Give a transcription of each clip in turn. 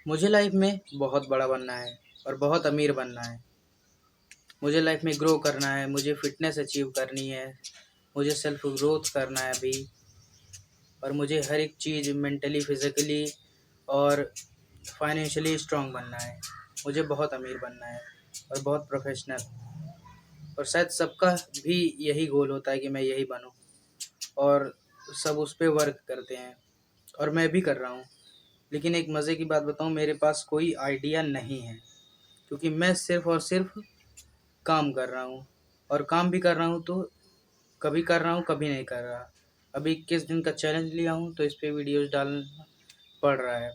मुझे लाइफ में बहुत बड़ा बनना है और बहुत अमीर बनना है। मुझे लाइफ में ग्रो करना है, मुझे फ़िटनेस अचीव करनी है, मुझे सेल्फ ग्रोथ करना है अभी। और मुझे हर एक चीज़ मेंटली, फिज़िकली और फाइनेंशियली स्ट्रॉन्ग बनना है। मुझे बहुत अमीर बनना है और बहुत प्रोफेशनल। और शायद सबका भी यही गोल होता है कि मैं यही बनूं, और सब उस पे वर्क करते हैं और मैं भी कर रहा हूँ। लेकिन एक मज़े की बात बताऊँ, मेरे पास कोई आइडिया नहीं है, क्योंकि मैं सिर्फ़ और सिर्फ काम कर रहा हूँ। और काम भी कर रहा हूँ तो कभी कर रहा हूँ, कभी नहीं कर रहा। अभी 21 दिन का चैलेंज लिया हूँ तो इस पे वीडियोज़ डालना पड़ रहा है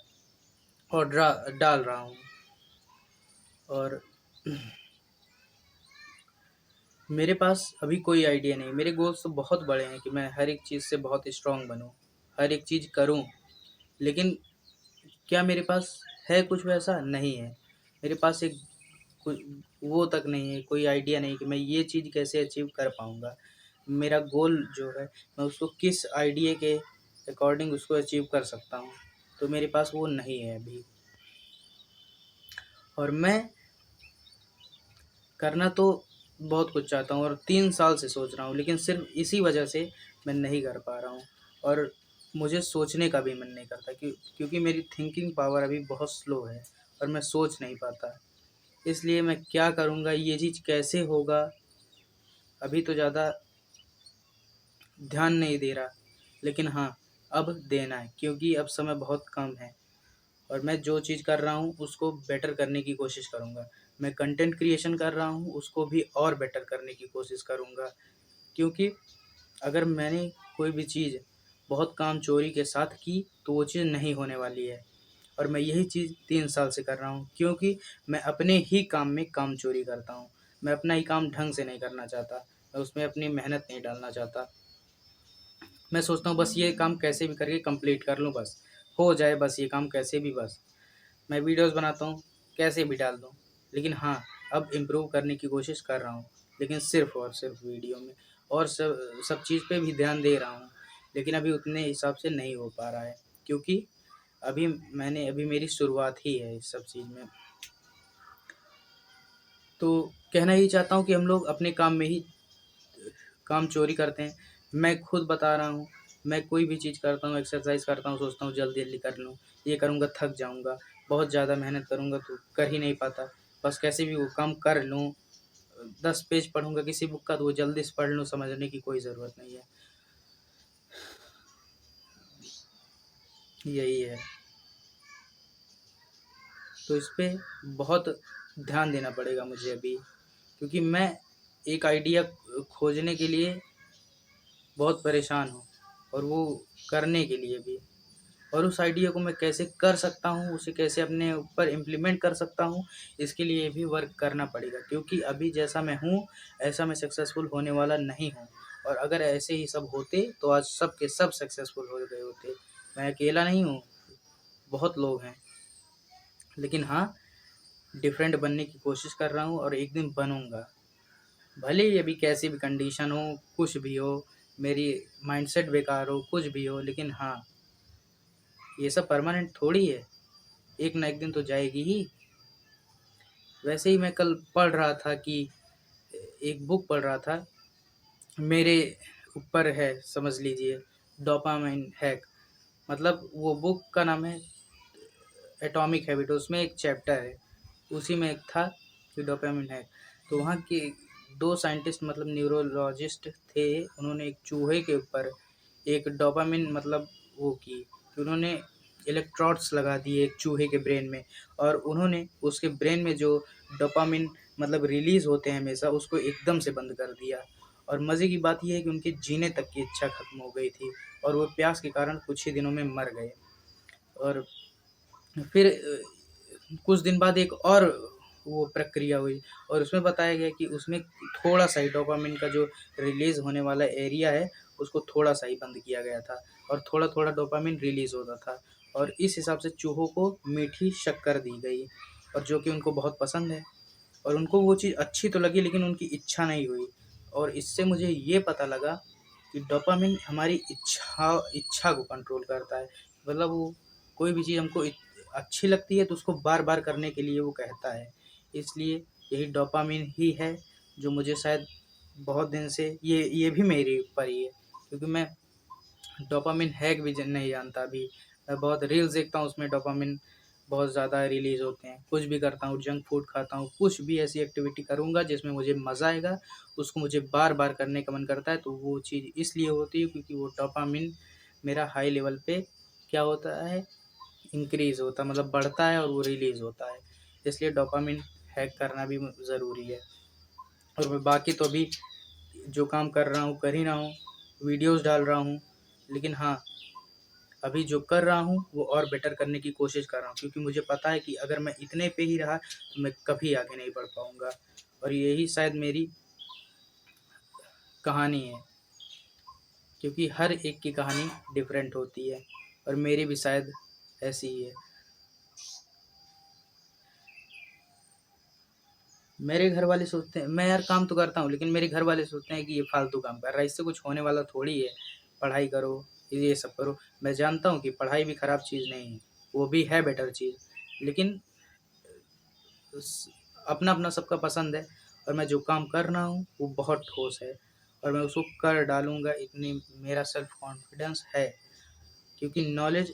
और डाल रहा हूँ। और मेरे पास अभी कोई आइडिया नहीं। मेरे गोल्स तो बहुत बड़े हैं कि मैं हर एक चीज़ से बहुत स्ट्रॉन्ग बनूँ, हर एक चीज़ करूँ। लेकिन क्या मेरे पास है कुछ वैसा? नहीं है। मेरे पास एक कोई वो तक नहीं है, कोई आइडिया नहीं कि मैं ये चीज़ कैसे अचीव कर पाऊँगा। मेरा गोल जो है, मैं उसको किस आइडिया के अकॉर्डिंग उसको अचीव कर सकता हूँ, तो मेरे पास वो नहीं है अभी। और मैं करना तो बहुत कुछ चाहता हूँ और 3 साल से सोच रहा हूँ, लेकिन सिर्फ़ इसी वजह से मैं नहीं कर पा रहा हूँ। और मुझे सोचने का भी मन नहीं करता, क्योंकि मेरी थिंकिंग पावर अभी बहुत स्लो है और मैं सोच नहीं पाता। इसलिए मैं क्या करूँगा, ये चीज़ कैसे होगा, अभी तो ज़्यादा ध्यान नहीं दे रहा। लेकिन हाँ, अब देना है, क्योंकि अब समय बहुत कम है और मैं जो चीज़ कर रहा हूँ उसको बेटर करने की कोशिश करूँगा। मैं कंटेंट क्रिएशन कर रहा हूँ, उसको भी और बेटर करने की कोशिश करूँगा। क्योंकि अगर मैंने कोई भी चीज़ बहुत कामचोरी के साथ की तो वो चीज़ नहीं होने वाली है। और मैं यही चीज़ 3 साल से कर रहा हूँ, क्योंकि मैं अपने ही काम में कामचोरी करता हूँ। मैं अपना ही काम ढंग से नहीं करना चाहता, मैं उसमें अपनी मेहनत नहीं डालना चाहता। मैं सोचता हूँ बस ये काम कैसे भी करके कंप्लीट कर लूँ, बस हो जाए, बस ये काम कैसे भी, बस मैं वीडियोज़ बनाता हूँ, कैसे भी डाल दूँ। लेकिन हाँ, अब इम्प्रूव करने की कोशिश कर रहा हूँ, लेकिन सिर्फ़ और सिर्फ़ वीडियो में। और सब सब चीज़ पे भी ध्यान दे रहा हूँ, लेकिन अभी उतने हिसाब से नहीं हो पा रहा है, क्योंकि अभी मेरी शुरुआत ही है इस सब चीज़ में। तो कहना यही चाहता हूँ कि हम लोग अपने काम में ही काम चोरी करते हैं। मैं खुद बता रहा हूँ, मैं कोई भी चीज़ करता हूँ, एक्सरसाइज़ करता हूँ, सोचता हूँ जल्दी-जल्दी कर लूँ, ये करूँगा थक जाऊँगा, बहुत ज़्यादा मेहनत करूँगा तो कर ही नहीं पाता। बस कैसे भी वो काम कर लूँ, 10 पेज पढ़ूँगा किसी बुक का तो वो जल्दी से पढ़ लूँ, समझने की कोई ज़रूरत नहीं है। यही है। तो इस पे बहुत ध्यान देना पड़ेगा मुझे अभी, क्योंकि मैं एक आइडिया खोजने के लिए बहुत परेशान हूँ, और वो करने के लिए भी। और उस आइडिया को मैं कैसे कर सकता हूँ, उसे कैसे अपने ऊपर इम्प्लीमेंट कर सकता हूँ, इसके लिए भी वर्क करना पड़ेगा। क्योंकि अभी जैसा मैं हूँ, ऐसा मैं सक्सेसफुल होने वाला नहीं हूँ। और अगर ऐसे ही सब होते तो आज सब के सब सक्सेसफुल हो गए होते। मैं अकेला नहीं हूँ, बहुत लोग हैं। लेकिन हाँ, डिफरेंट बनने की कोशिश कर रहा हूँ और एक दिन बनूँगा। भले ही अभी कैसी भी कंडीशन हो, कुछ भी हो, मेरी माइंडसेट बेकार हो, कुछ भी हो, लेकिन हाँ, ये सब परमानेंट थोड़ी है, एक ना एक दिन तो जाएगी ही। वैसे ही मैं कल पढ़ रहा था कि एक बुक पढ़ रहा था, मेरे ऊपर है समझ लीजिए, डोपामाइन हैक। मतलब वो बुक का नाम है एटॉमिक हैबिट, उसमें एक चैप्टर है, उसी में एक था कि डोपामाइन हैक। तो वहाँ के 2 साइंटिस्ट, मतलब न्यूरोलॉजिस्ट थे, उन्होंने एक चूहे के ऊपर एक डोपामाइन, मतलब वो की कि उन्होंने इलेक्ट्रोड्स लगा दिए एक चूहे के ब्रेन में, और उन्होंने उसके ब्रेन में जो डोपामाइन मतलब रिलीज़ होते हैं हमेशा, उसको एकदम से बंद कर दिया। और मज़े की बात ये है कि उनके जीने तक की इच्छा खत्म हो गई थी और वो प्यास के कारण कुछ ही दिनों में मर गए। और फिर कुछ दिन बाद एक और वो प्रक्रिया हुई, और उसमें बताया गया कि उसमें थोड़ा-सा ही डोपामाइन का जो रिलीज़ होने वाला एरिया है, उसको थोड़ा-सा ही बंद किया गया था और थोड़ा-थोड़ा डोपामाइन रिलीज़ होता था। और इस हिसाब से चूहों को मीठी शक्कर दी गई, और जो कि उनको बहुत पसंद है, और उनको वो चीज़ अच्छी तो लगी, लेकिन उनकी इच्छा नहीं हुई। और इससे मुझे ये पता लगा कि डोपामाइन हमारी इच्छा इच्छा को कंट्रोल करता है। मतलब वो कोई भी चीज़ हमको अच्छी लगती है तो उसको बार बार करने के लिए वो कहता है। इसलिए यही डोपामिन ही है जो मुझे शायद बहुत दिन से ये भी मेरे ऊपर ही है, क्योंकि मैं डोपामिन हैक भी नहीं जानता अभी। मैं बहुत रील्स देखता हूँ, उसमें डोपामिन बहुत ज़्यादा रिलीज़ होते हैं। कुछ भी करता हूँ, जंक फूड खाता हूँ, कुछ भी ऐसी एक्टिविटी करूँगा जिसमें मुझे मज़ा आएगा, उसको मुझे बार बार करने का मन करता है। तो वो चीज़ इसलिए होती है क्योंकि वो डोपामिन मेरा हाई लेवल पे क्या होता है, इंक्रीज़ होता है, मतलब बढ़ता है और वो रिलीज़ होता है। इसलिए डोपामिन हैक करना भी ज़रूरी है। और मैं बाकी तो अभी जो काम कर रहा हूँ कर ही रहा हूँ, वीडियोज़ डाल रहा हूँ, लेकिन हाँ, अभी जो कर रहा हूँ वो और बेटर करने की कोशिश कर रहा हूँ, क्योंकि मुझे पता है कि अगर मैं इतने पे ही रहा तो मैं कभी आगे नहीं बढ़ पाऊँगा। और यही शायद मेरी कहानी है, क्योंकि हर एक की कहानी डिफरेंट होती है और मेरी भी शायद ऐसी ही है। मेरे घर वाले सोचते हैं, मैं यार काम तो करता हूँ, लेकिन मेरे घर वाले सोचते हैं कि ये फालतू काम कर रहा है, इससे कुछ होने वाला थोड़ी है, पढ़ाई करो, ये सब करो। मैं जानता हूँ कि पढ़ाई भी ख़राब चीज़ नहीं है, वो भी है बेटर चीज़, लेकिन अपना अपना सबका पसंद है। और मैं जो काम कर रहा हूँ वो बहुत ठोस है और मैं उसको कर डालूँगा, इतनी मेरा सेल्फ कॉन्फिडेंस है। क्योंकि नॉलेज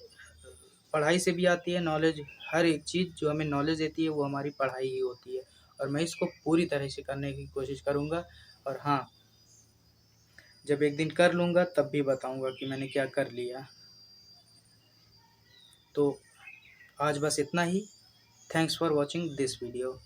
पढ़ाई से भी आती है, नॉलेज हर एक चीज़ जो हमें नॉलेज देती है वो हमारी पढ़ाई ही होती है। और मैं इसको पूरी तरह से करने की कोशिश करूँगा। और हाँ, जब एक दिन कर लूँगा तब भी बताऊँगा कि मैंने क्या कर लिया। तो आज बस इतना ही। Thanks for watching this video.